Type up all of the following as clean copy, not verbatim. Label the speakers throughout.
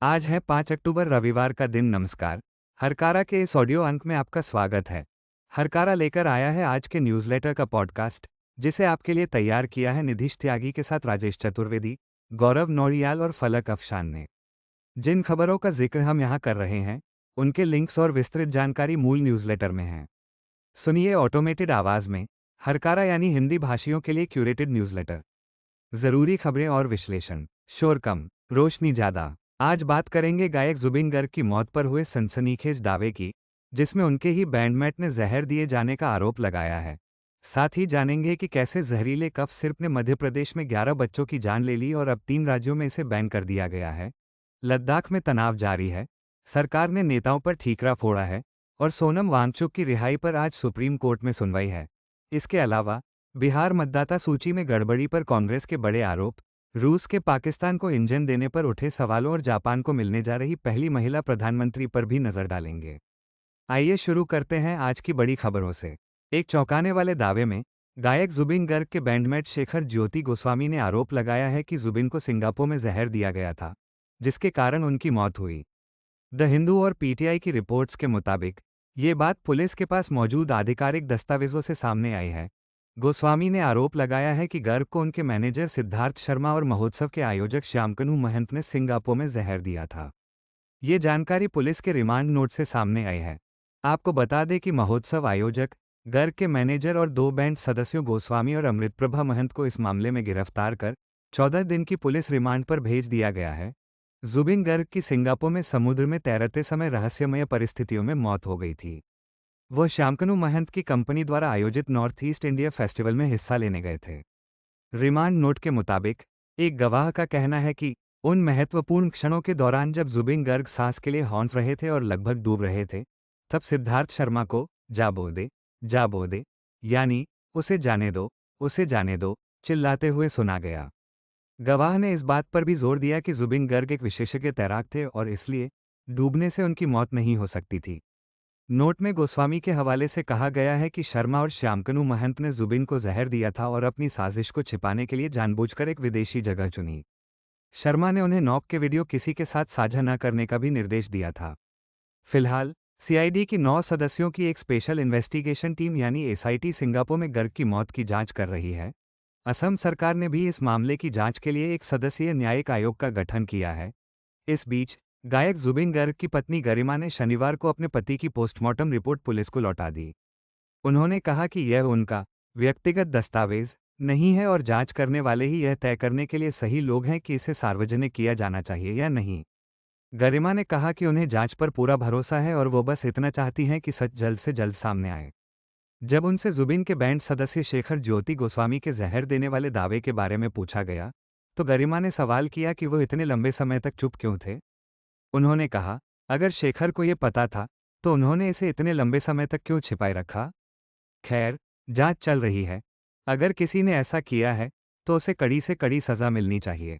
Speaker 1: आज है 5 अक्टूबर रविवार का दिन। नमस्कार। हरकारा के इस ऑडियो अंक में आपका स्वागत है। हरकारा लेकर आया है आज के न्यूज़लेटर का पॉडकास्ट, जिसे आपके लिए तैयार किया है निधिश त्यागी के साथ राजेश चतुर्वेदी, गौरव नौरियाल और फलक अफशान ने। जिन खबरों का जिक्र हम यहाँ कर रहे हैं, उनके लिंक्स और विस्तृत जानकारी मूल न्यूज़लेटर में है। सुनिए ऑटोमेटेड आवाज़ में हरकारा, यानी हिंदी भाषियों के लिए क्यूरेटेड न्यूज़लेटर। जरूरी खबरें और विश्लेषण। शोर कम, रोशनी ज्यादा। आज बात करेंगे गायक जुबिन गर्ग की मौत पर हुए सनसनीखेज दावे की, जिसमें उनके ही बैंडमेट ने जहर दिए जाने का आरोप लगाया है। साथ ही जानेंगे कि कैसे जहरीले कफ सिरप ने मध्य प्रदेश में 11 बच्चों की जान ले ली और अब 3 राज्यों में इसे बैन कर दिया गया है। लद्दाख में तनाव जारी है, सरकार ने नेताओं पर ठीकरा फोड़ा है, और सोनम वांगचुक की रिहाई पर आज सुप्रीम कोर्ट में सुनवाई है। इसके अलावा बिहार मतदाता सूची में गड़बड़ी पर कांग्रेस के बड़े आरोप, रूस के पाकिस्तान को इंजन देने पर उठे सवालों और जापान को मिलने जा रही पहली महिला प्रधानमंत्री पर भी नजर डालेंगे। आइए शुरू करते हैं आज की बड़ी खबरों से। एक चौंकाने वाले दावे में गायक जुबिन गर्ग के बैंडमेट शेखर ज्योति गोस्वामी ने आरोप लगाया है कि जुबिन को सिंगापुर में जहर दिया गया था, जिसके कारण उनकी मौत हुई। द हिंदू और पीटीआई की रिपोर्ट्स के मुताबिक ये बात पुलिस के पास मौजूद आधिकारिक दस्तावेजों से सामने आई है। गोस्वामी ने आरोप लगाया है कि गर्ग को उनके मैनेजर सिद्धार्थ शर्मा और महोत्सव के आयोजक श्यामकनु महंत ने सिंगापुर में जहर दिया था। ये जानकारी पुलिस के रिमांड नोट से सामने आई है। आपको बता दें कि महोत्सव आयोजक, गर्ग के मैनेजर और 2 बैंड सदस्यों गोस्वामी और अमृतप्रभा महंत को इस मामले में गिरफ्तार कर 14 दिन की पुलिस रिमांड पर भेज दिया गया है। जुबिन गर्ग की सिंगापुर में समुद्र में तैरते समय रहस्यमय परिस्थितियों में मौत हो गई थी। वह श्यामकनु महंत की कंपनी द्वारा आयोजित नॉर्थ ईस्ट इंडिया फेस्टिवल में हिस्सा लेने गए थे। रिमांड नोट के मुताबिक एक गवाह का कहना है कि उन महत्वपूर्ण क्षणों के दौरान जब जुबिन गर्ग सांस के लिए हौंफ रहे थे और लगभग डूब रहे थे, तब सिद्धार्थ शर्मा को जा बो दे, यानी उसे जाने दो, उसे जाने दो, चिल्लाते हुए सुना गया। गवाह ने इस बात पर भी जोर दिया कि जुबिन गर्ग एक विशेषज्ञ तैराक थे और इसलिए डूबने से उनकी मौत नहीं हो सकती थी। नोट में गोस्वामी के हवाले से कहा गया है कि शर्मा और श्यामकनु महंत ने जुबिन को जहर दिया था और अपनी साजिश को छिपाने के लिए जानबूझकर एक विदेशी जगह चुनी। शर्मा ने उन्हें नॉक के वीडियो किसी के साथ साझा न करने का भी निर्देश दिया था। फिलहाल सीआईडी की 9 सदस्यों की एक स्पेशल इन्वेस्टिगेशन टीम यानी एसआईटी सिंगापुर में गर्ग की मौत की जांच कर रही है। असम सरकार ने भी इस मामले की जांच के लिए एक सदस्यीय न्यायिक आयोग का गठन किया है। इस बीच गायक जुबिन गर्ग की पत्नी गरिमा ने शनिवार को अपने पति की पोस्टमार्टम रिपोर्ट पुलिस को लौटा दी। उन्होंने कहा कि यह उनका व्यक्तिगत दस्तावेज नहीं है और जांच करने वाले ही यह तय करने के लिए सही लोग हैं कि इसे सार्वजनिक किया जाना चाहिए या नहीं। गरिमा ने कहा कि उन्हें जांच पर पूरा भरोसा है और वो बस इतना चाहती हैं कि सच जल्द से जल्द सामने आए। जब उनसे जुबिन के बैंड सदस्य शेखर ज्योति गोस्वामी के जहर देने वाले दावे के बारे में पूछा गया, तो गरिमा ने सवाल किया कि वो इतने लंबे समय तक चुप क्यों थे। उन्होंने कहा, अगर शेखर को ये पता था, तो उन्होंने इसे इतने लंबे समय तक क्यों छिपाए रखा? खैर, जांच चल रही है। अगर किसी ने ऐसा किया है, तो उसे कड़ी से कड़ी सजा मिलनी चाहिए।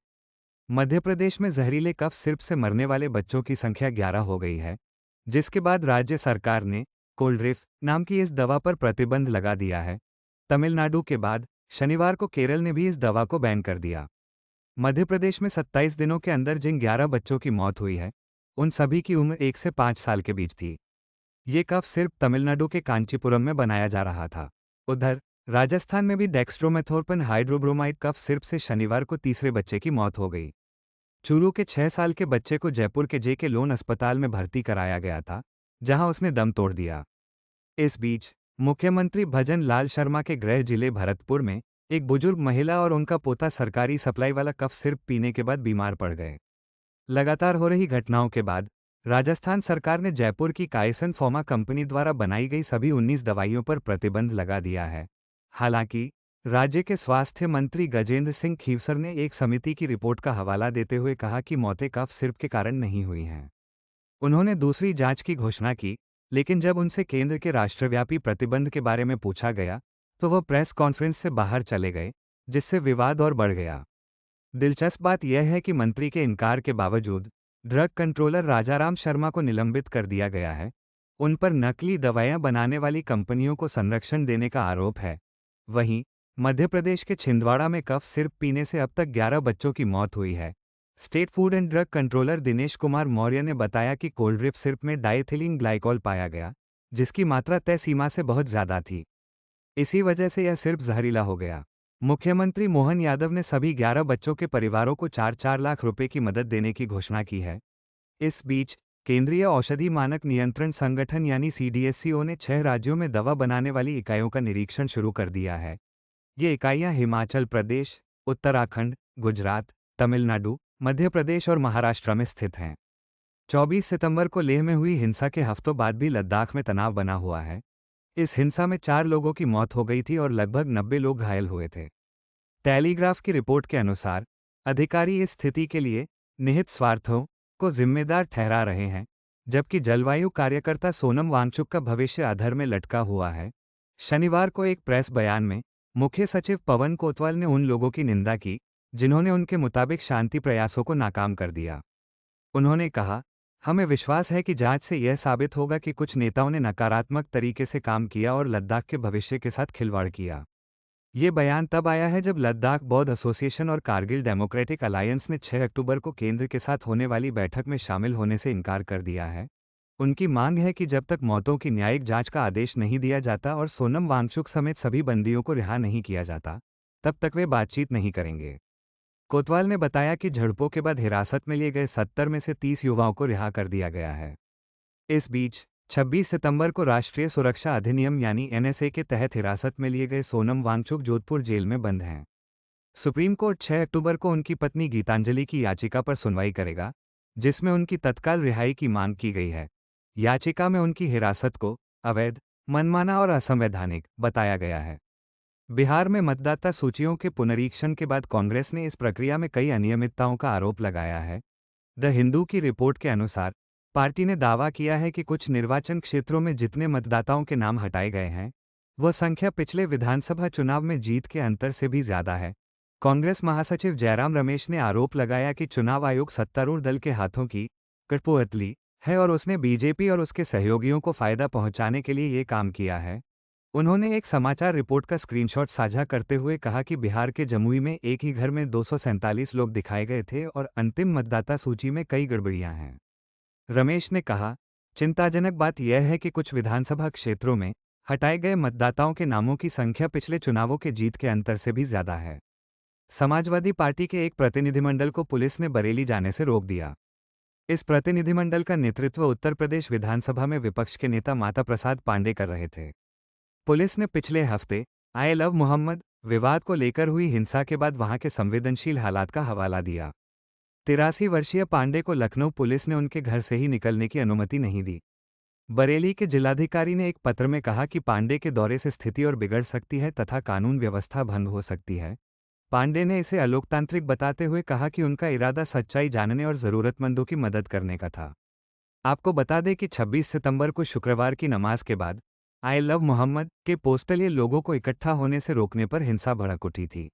Speaker 1: मध्य प्रदेश में जहरीले कफ सिरप से मरने वाले बच्चों की संख्या 11 हो गई है, जिसके बाद राज्य सरकार ने कोल्ड्रिफ नाम की इस दवा पर प्रतिबंध लगा दिया है। तमिलनाडु के बाद शनिवार को केरल ने भी इस दवा को बैन कर दिया। मध्य प्रदेश में 27 दिनों के अंदर जिन 11 बच्चों की मौत हुई है, उन सभी की उम्र 1 से 5 साल के बीच थी। ये कफ सिर्फ तमिलनाडु के कांचीपुरम में बनाया जा रहा था। उधर राजस्थान में भी डेक्स्ट्रोमेथोर्पन हाइड्रोब्रोमाइड कफ सिरप से शनिवार को तीसरे बच्चे की मौत हो गई। चूरू के 6 साल के बच्चे को जयपुर के जेके लोन अस्पताल में भर्ती कराया गया था, जहां उसने दम तोड़ दिया। इस बीच मुख्यमंत्री भजन लाल शर्मा के गृह जिले भरतपुर में एक बुजुर्ग महिला और उनका पोता सरकारी सप्लाई वाला कफ सिरप पीने के बाद बीमार पड़ गए। लगातार हो रही घटनाओं के बाद राजस्थान सरकार ने जयपुर की कायसन फार्मा कंपनी द्वारा बनाई गई सभी 19 दवाइयों पर प्रतिबंध लगा दिया है। हालांकि राज्य के स्वास्थ्य मंत्री गजेंद्र सिंह खीवसर ने एक समिति की रिपोर्ट का हवाला देते हुए कहा कि मौतें कफ सिरप के कारण नहीं हुई हैं। उन्होंने दूसरी जांच की घोषणा की, लेकिन जब उनसे केंद्र के राष्ट्रव्यापी प्रतिबंध के बारे में पूछा गया, तो वह प्रेस कॉन्फ्रेंस से बाहर चले गए, जिससे विवाद और बढ़ गया। दिलचस्प बात यह है कि मंत्री के इनकार के बावजूद ड्रग कंट्रोलर राजाराम शर्मा को निलंबित कर दिया गया है। उन पर नकली दवाएं बनाने वाली कंपनियों को संरक्षण देने का आरोप है। वहीं मध्य प्रदेश के छिंदवाड़ा में कफ सिरप पीने से अब तक 11 बच्चों की मौत हुई है। State food and drug controller Dinesh Kumar Maurya ने बताया कि कोल्ड ड्रिप सिरप में डाइथिलीन ग्लाइकॉल पाया गया, जिसकी मात्रा तय सीमा से बहुत ज़्यादा थी। इसी वजह से यह सिर्फ जहरीला हो गया। मुख्यमंत्री मोहन यादव ने सभी 11 बच्चों के परिवारों को 4-4 लाख रुपए की मदद देने की घोषणा की है। इस बीच केंद्रीय औषधि मानक नियंत्रण संगठन यानी सीडीएससीओ ने 6 राज्यों में दवा बनाने वाली इकाइयों का निरीक्षण शुरू कर दिया है। ये इकाइयां हिमाचल प्रदेश, उत्तराखंड, गुजरात, तमिलनाडु, मध्य प्रदेश और महाराष्ट्र में स्थित हैं। 24 सितंबर को लेह में हुई हिंसा के हफ्तों बाद भी लद्दाख में तनाव बना हुआ है। इस हिंसा में 4 लोगों की मौत हो गई थी और लगभग 90 लोग घायल हुए थे। टेलीग्राफ की रिपोर्ट के अनुसार अधिकारी इस स्थिति के लिए निहित स्वार्थों को जिम्मेदार ठहरा रहे हैं, जबकि जलवायु कार्यकर्ता सोनम वांगचुक का भविष्य अधर में लटका हुआ है। शनिवार को एक प्रेस बयान में मुख्य सचिव पवन कोतवाल ने उन लोगों की निंदा की जिन्होंने उनके मुताबिक शांति प्रयासों को नाकाम कर दिया। उन्होंने कहा, हमें विश्वास है कि जांच से यह साबित होगा कि कुछ नेताओं ने नकारात्मक तरीके से काम किया और लद्दाख के भविष्य के साथ खिलवाड़ किया। ये बयान तब आया है जब लद्दाख बौद्ध एसोसिएशन और कारगिल डेमोक्रेटिक अलायंस ने 6 अक्टूबर को केंद्र के साथ होने वाली बैठक में शामिल होने से इनकार कर दिया है। उनकी मांग है कि जब तक मौतों की न्यायिक जांच का आदेश नहीं दिया जाता और सोनम वांगचुक समेत सभी बंदियों को रिहा नहीं किया जाता, तब तक वे बातचीत नहीं करेंगे। कोतवाल ने बताया कि झड़पों के बाद हिरासत में लिए गए 70 में से 30 युवाओं को रिहा कर दिया गया है। इस बीच 26 सितंबर को राष्ट्रीय सुरक्षा अधिनियम यानी एनएसए के तहत हिरासत में लिए गए सोनम वांगचुक जोधपुर जेल में बंद हैं। सुप्रीम कोर्ट 6 अक्टूबर को उनकी पत्नी गीतांजलि की याचिका पर सुनवाई करेगा, जिसमें उनकी तत्काल रिहाई की मांग की गई है। याचिका में उनकी हिरासत को अवैध, मनमाना और असंवैधानिक बताया गया है। बिहार में मतदाता सूचियों के पुनरीक्षण के बाद कांग्रेस ने इस प्रक्रिया में कई अनियमितताओं का आरोप लगाया है। द हिंदू की रिपोर्ट के अनुसार पार्टी ने दावा किया है कि कुछ निर्वाचन क्षेत्रों में जितने मतदाताओं के नाम हटाए गए हैं, वह संख्या पिछले विधानसभा चुनाव में जीत के अंतर से भी ज्यादा है। कांग्रेस महासचिव जयराम रमेश ने आरोप लगाया कि चुनाव आयोग सत्तारूढ़ दल के हाथों की कठपुतली है और उसने बीजेपी और उसके सहयोगियों को फायदा पहुंचाने के लिए ये काम किया है। उन्होंने एक समाचार रिपोर्ट का स्क्रीनशॉट साझा करते हुए कहा कि बिहार के जमुई में एक ही घर में 247 लोग दिखाए गए थे और अंतिम मतदाता सूची में कई गड़बड़ियां हैं। रमेश ने कहा, चिंताजनक बात यह है कि कुछ विधानसभा क्षेत्रों में हटाए गए मतदाताओं के नामों की संख्या पिछले चुनावों के जीत के अंतर से भी ज्यादा है। समाजवादी पार्टी के एक प्रतिनिधिमंडल को पुलिस ने बरेली जाने से रोक दिया। इस प्रतिनिधिमंडल का नेतृत्व उत्तर प्रदेश विधानसभा में विपक्ष के नेता माता प्रसाद पांडे कर रहे थे। पुलिस ने पिछले हफ्ते आई लव मोहम्मद विवाद को लेकर हुई हिंसा के बाद वहां के संवेदनशील हालात का हवाला दिया। 83 वर्षीय पांडे को लखनऊ पुलिस ने उनके घर से ही निकलने की अनुमति नहीं दी। बरेली के जिलाधिकारी ने एक पत्र में कहा कि पांडे के दौरे से स्थिति और बिगड़ सकती है तथा कानून व्यवस्था भंग हो सकती है। पांडे ने इसे अलोकतांत्रिक बताते हुए कहा कि उनका इरादा सच्चाई जानने और जरूरतमंदों की मदद करने का था। आपको बता दें कि 26 सितंबर को शुक्रवार की नमाज के बाद आई लव मोहम्मद के पोस्टल लोगों को इकट्ठा होने से रोकने पर हिंसा भड़क उठी थी।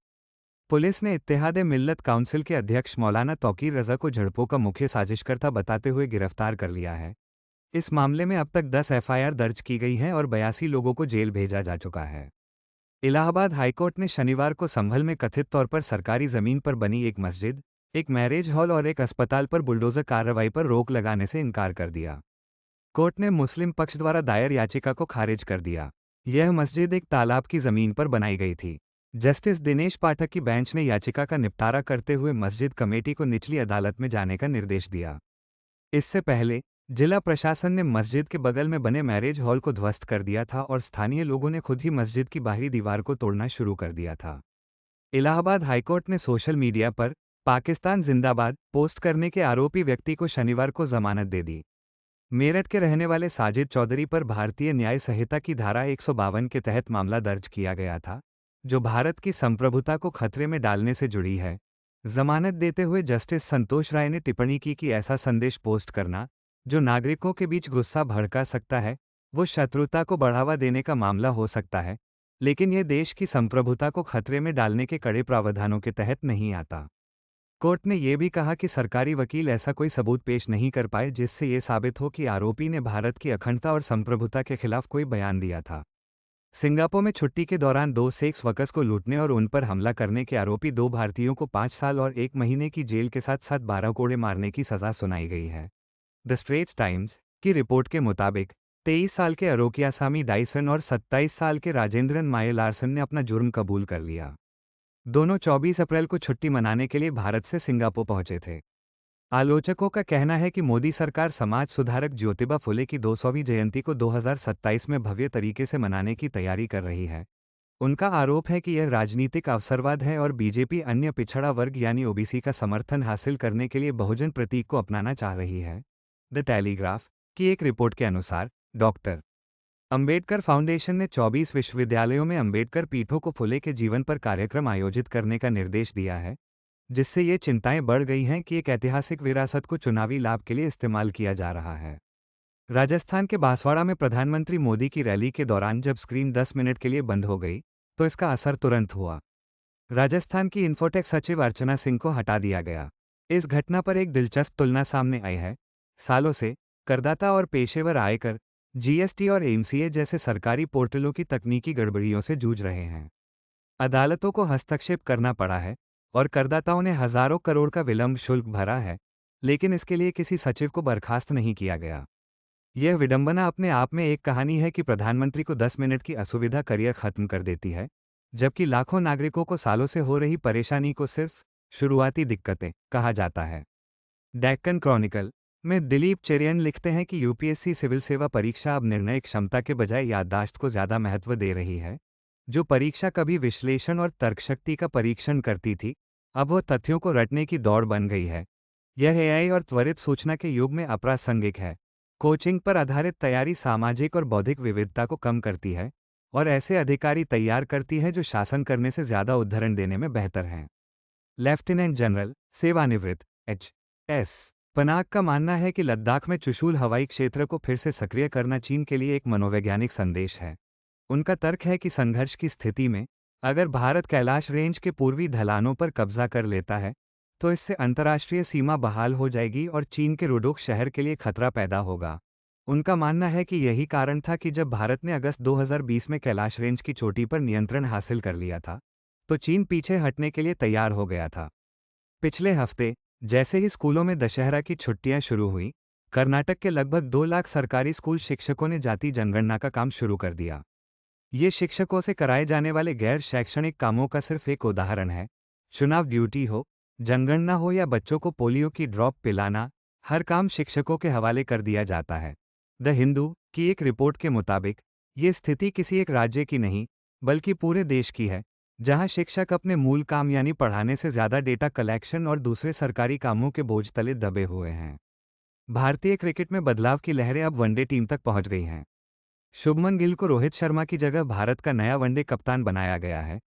Speaker 1: पुलिस ने इत्तेहाद मिल्लत काउंसिल के अध्यक्ष मौलाना तौकीर रजा को झड़पों का मुख्य साजिशकर्ता बताते हुए गिरफ्तार कर लिया है। इस मामले में अब तक 10 एफआईआर दर्ज की गई हैं और 82 लोगों को जेल भेजा जा चुका है। इलाहाबाद हाईकोर्ट ने शनिवार को संभल में कथित तौर पर सरकारी जमीन पर बनी एक मस्जिद, एक मैरिज हॉल और एक अस्पताल पर बुलडोजर कार्रवाई पर रोक लगाने से इनकार कर दिया। कोर्ट ने मुस्लिम पक्ष द्वारा दायर याचिका को खारिज कर दिया। यह मस्जिद एक तालाब की जमीन पर बनाई गई थी। जस्टिस दिनेश पाठक की बेंच ने याचिका का निपटारा करते हुए मस्जिद कमेटी को निचली अदालत में जाने का निर्देश दिया। इससे पहले जिला प्रशासन ने मस्जिद के बगल में बने मैरिज हॉल को ध्वस्त कर दिया था और स्थानीय लोगों ने खुद ही मस्जिद की बाहरी दीवार को तोड़ना शुरू कर दिया था। इलाहाबाद हाईकोर्ट ने सोशल मीडिया पर पाकिस्तान जिंदाबाद पोस्ट करने के आरोपी व्यक्ति को शनिवार को जमानत दे दी। मेरठ के रहने वाले साजिद चौधरी पर भारतीय न्याय संहिता की धारा 152 के तहत मामला दर्ज किया गया था, जो भारत की संप्रभुता को खतरे में डालने से जुड़ी है। जमानत देते हुए जस्टिस संतोष राय ने टिप्पणी की कि ऐसा संदेश पोस्ट करना, जो नागरिकों के बीच गुस्सा भड़का सकता है, वो शत्रुता को बढ़ावा देने का मामला हो सकता है, लेकिन यह देश की संप्रभुता को खतरे में डालने के कड़े प्रावधानों के तहत नहीं आता। कोर्ट ने यह भी कहा कि सरकारी वकील ऐसा कोई सबूत पेश नहीं कर पाए जिससे ये साबित हो कि आरोपी ने भारत की अखंडता और संप्रभुता के खिलाफ कोई बयान दिया था। सिंगापुर में छुट्टी के दौरान 2 सेक्स वर्कर्स को लूटने और उन पर हमला करने के आरोपी 2 भारतीयों को 5 साल और 1 महीने की जेल के साथ साथ 12 कोड़े मारने की सजा सुनाई गई है। द स्ट्रेट्स टाइम्स की रिपोर्ट के मुताबिक 23 साल के अरोकियासामी डाइसन और 27 साल के राजेंद्रन माये लार्सन ने अपना जुर्म कबूल कर लिया। दोनों 24 अप्रैल को छुट्टी मनाने के लिए भारत से सिंगापुर पहुंचे थे। आलोचकों का कहना है कि मोदी सरकार समाज सुधारक ज्योतिबा फुले की 200वीं जयंती को 2027 में भव्य तरीके से मनाने की तैयारी कर रही है। उनका आरोप है कि यह राजनीतिक अवसरवाद है और बीजेपी अन्य पिछड़ा वर्ग यानी ओबीसी का समर्थन हासिल करने के लिए बहुजन प्रतीक को अपनाना चाह रही है। द टेलीग्राफ की एक रिपोर्ट के अनुसार डॉक्टर अंबेडकर फाउंडेशन ने 24 विश्वविद्यालयों में अंबेडकर पीठों को फुले के जीवन पर कार्यक्रम आयोजित करने का निर्देश दिया है, जिससे ये चिंताएं बढ़ गई हैं कि एक ऐतिहासिक विरासत को चुनावी लाभ के लिए इस्तेमाल किया जा रहा है। राजस्थान के बांसवाड़ा में प्रधानमंत्री मोदी की रैली के दौरान जब स्क्रीन 10 मिनट के लिए बंद हो गई, तो इसका असर तुरंत हुआ। राजस्थान की इन्फोटेक सचिव अर्चना सिंह को हटा दिया गया। इस घटना पर एक दिलचस्प तुलना सामने आई है। सालों से करदाता और पेशेवर आयकर, जीएसटी और एमसीए जैसे सरकारी पोर्टलों की तकनीकी गड़बड़ियों से जूझ रहे हैं। अदालतों को हस्तक्षेप करना पड़ा है और करदाताओं ने हजारों करोड़ का विलंब शुल्क भरा है, लेकिन इसके लिए किसी सचिव को बर्खास्त नहीं किया गया। यह विडंबना अपने आप में एक कहानी है कि प्रधानमंत्री को 10 मिनट की असुविधा करियर खत्म कर देती है, जबकि लाखों नागरिकों को सालों से हो रही परेशानी को सिर्फ शुरुआती दिक्कतें कहा जाता है। डेक्कन क्रॉनिकल में दिलीप चेरियन लिखते हैं कि यूपीएससी सिविल सेवा परीक्षा अब निर्णय क्षमता के बजाय याददाश्त को ज्यादा महत्व दे रही है। जो परीक्षा कभी विश्लेषण और तर्कशक्ति का परीक्षण करती थी, अब वह तथ्यों को रटने की दौड़ बन गई है। यह एआई और त्वरित सूचना के युग में अप्रासंगिक है। कोचिंग पर आधारित तैयारी सामाजिक और बौद्धिक विविधता को कम करती है और ऐसे अधिकारी तैयार करती है जो शासन करने से ज्यादा उद्धरण देने में बेहतर हैं। लेफ्टिनेंट जनरल सेवानिवृत्त एच.एस. पनाग का मानना है कि लद्दाख में चुशूल हवाई क्षेत्र को फिर से सक्रिय करना चीन के लिए एक मनोवैज्ञानिक संदेश है। उनका तर्क है कि संघर्ष की स्थिति में अगर भारत कैलाश रेंज के पूर्वी ढलानों पर कब्जा कर लेता है, तो इससे अंतर्राष्ट्रीय सीमा बहाल हो जाएगी और चीन के रुडोक शहर के लिए खतरा पैदा होगा। उनका मानना है कि यही कारण था कि जब भारत ने अगस्त 2020 में कैलाश रेंज की चोटी पर नियंत्रण हासिल कर लिया था, तो चीन पीछे हटने के लिए तैयार हो गया था। पिछले हफ्ते जैसे ही स्कूलों में दशहरा की छुट्टियां शुरू हुई, कर्नाटक के लगभग 2 लाख सरकारी स्कूल शिक्षकों ने जाति जनगणना का काम शुरू कर दिया। ये शिक्षकों से कराए जाने वाले गैर शैक्षणिक कामों का सिर्फ एक उदाहरण है। चुनाव ड्यूटी हो, जनगणना हो या बच्चों को पोलियो की ड्रॉप पिलाना, हर काम शिक्षकों के हवाले कर दिया जाता है। द हिंदू की एक रिपोर्ट के मुताबिक ये स्थिति किसी एक राज्य की नहीं, बल्कि पूरे देश की है, जहां शिक्षक अपने मूल काम यानी पढ़ाने से ज्यादा डेटा कलेक्शन और दूसरे सरकारी कामों के बोझ तले दबे हुए हैं। भारतीय क्रिकेट में बदलाव की लहरें अब वनडे टीम तक पहुंच गई हैं। शुभमन गिल को रोहित शर्मा की जगह भारत का नया वनडे कप्तान बनाया गया है।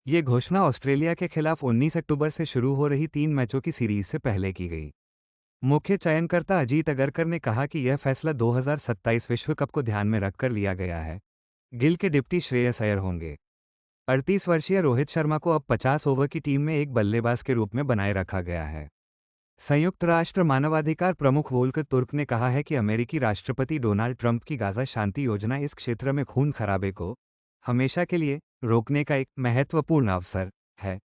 Speaker 1: ये घोषणा ऑस्ट्रेलिया के खिलाफ 19 अक्टूबर से शुरू हो रही 3 मैचों की सीरीज से पहले की गई। मुख्य चयनकर्ता अजीत अगरकर ने कहा कि यह फैसला 2027 विश्व कप को ध्यान में रखकर लिया गया है। गिल के डिप्टी श्रेयस अय्यर होंगे। 38 वर्षीय रोहित शर्मा को अब 50 ओवर की टीम में एक बल्लेबाज के रूप में बनाए रखा गया है। संयुक्त राष्ट्र मानवाधिकार प्रमुख वोल्कर तुर्क ने कहा है कि अमेरिकी राष्ट्रपति डोनाल्ड ट्रंप की गाजा शांति योजना इस क्षेत्र में खून खराबे को हमेशा के लिए रोकने का एक महत्वपूर्ण अवसर है।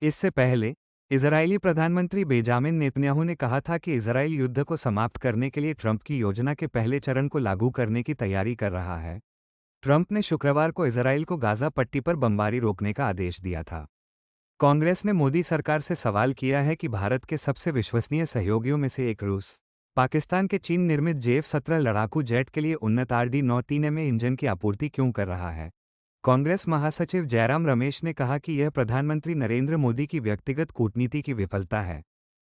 Speaker 1: इससे पहले इजरायली प्रधानमंत्री बेंजामिन नेतन्याहू ने कहा था कि इजरायल युद्ध को समाप्त करने के लिए ट्रंप की योजना के पहले चरण को लागू करने की तैयारी कर रहा है। ट्रंप ने शुक्रवार को इजरायल को गाजा पट्टी पर बमबारी रोकने का आदेश दिया था। कांग्रेस ने मोदी सरकार से सवाल किया है कि भारत के सबसे विश्वसनीय सहयोगियों में से एक रूस, पाकिस्तान के चीन निर्मित जेफ-17 लड़ाकू जेट के लिए उन्नत RD-9 इंजन की आपूर्ति क्यों कर रहा है। कांग्रेस महासचिव जयराम रमेश ने कहा कि यह प्रधानमंत्री नरेंद्र मोदी की व्यक्तिगत कूटनीति की विफलता है।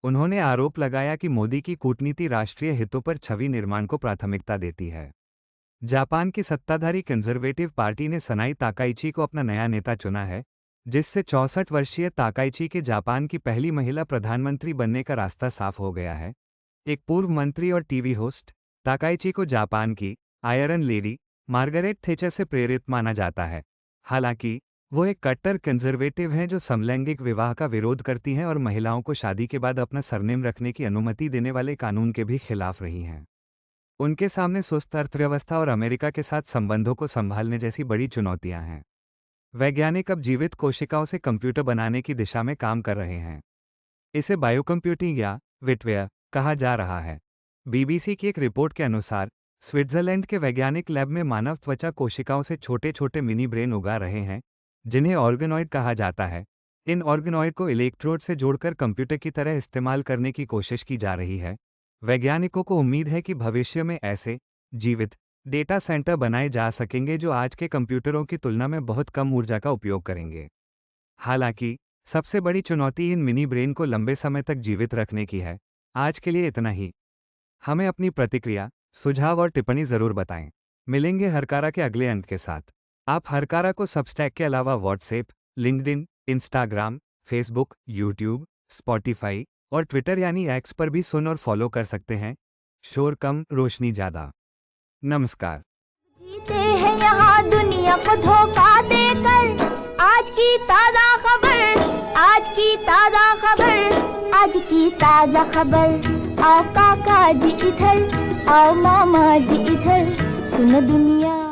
Speaker 1: उन्होंने आरोप लगाया कि मोदी की कूटनीति राष्ट्रीय हितों पर छवि निर्माण को प्राथमिकता देती है। जापान की सत्ताधारी कंजर्वेटिव पार्टी ने सनाई ताकाइची को अपना नया नेता चुना है, जिससे 64 वर्षीय ताकाइची के जापान की पहली महिला प्रधानमंत्री बनने का रास्ता साफ हो गया है। एक पूर्व मंत्री और टीवी होस्ट, ताकाइची को जापान की आयरन लेडी मार्गरेट थैचर से प्रेरित माना जाता है। हालांकि वो एक कट्टर कंजर्वेटिव हैं जो समलैंगिक विवाह का विरोध करती हैं और महिलाओं को शादी के बाद अपना सरनेम रखने की अनुमति देने वाले कानून के भी खिलाफ रही हैं। उनके सामने सुस्त अर्थव्यवस्था और अमेरिका के साथ संबंधों को संभालने जैसी बड़ी चुनौतियां हैं। वैज्ञानिक अब जीवित कोशिकाओं से कंप्यूटर बनाने की दिशा में काम कर रहे हैं। इसे बायोकंप्यूटिंग या विटवेयर कहा जा रहा है। बीबीसी की एक रिपोर्ट के अनुसार स्विट्जरलैंड के वैज्ञानिक लैब में मानव त्वचा कोशिकाओं से छोटे छोटे मिनी ब्रेन उगा रहे हैं, जिन्हें ऑर्गेनॉइड कहा जाता है। इन ऑर्गेनॉइड को इलेक्ट्रोड से जोड़कर कंप्यूटर की तरह इस्तेमाल करने की कोशिश की जा रही है। वैज्ञानिकों को उम्मीद है कि भविष्य में ऐसे जीवित डेटा सेंटर बनाए जा सकेंगे जो आज के कंप्यूटरों की तुलना में बहुत कम ऊर्जा का उपयोग करेंगे। हालांकि सबसे बड़ी चुनौती इन मिनी ब्रेन को लंबे समय तक जीवित रखने की है। आज के लिए इतना ही। हमें अपनी प्रतिक्रिया, सुझाव और टिप्पणी जरूर बताएं। मिलेंगे हरकारा के अगले अंक के साथ। आप हरकारा को सबस्टैक के अलावा WhatsApp, LinkedIn, Instagram, Facebook, YouTube, Spotify और ट्विटर यानी एक्स पर भी सुन और फॉलो कर सकते हैं। शोर कम, रोशनी ज्यादा। नमस्कार।
Speaker 2: जीते हैं यहाँ दुनिया को धोखा देकर। आज की ताजा खबर, आज की ताजा खबर, आज की ताजा खबर। आओ काका जी इधर, आओ मामा जी इधर, सुनो दुनिया।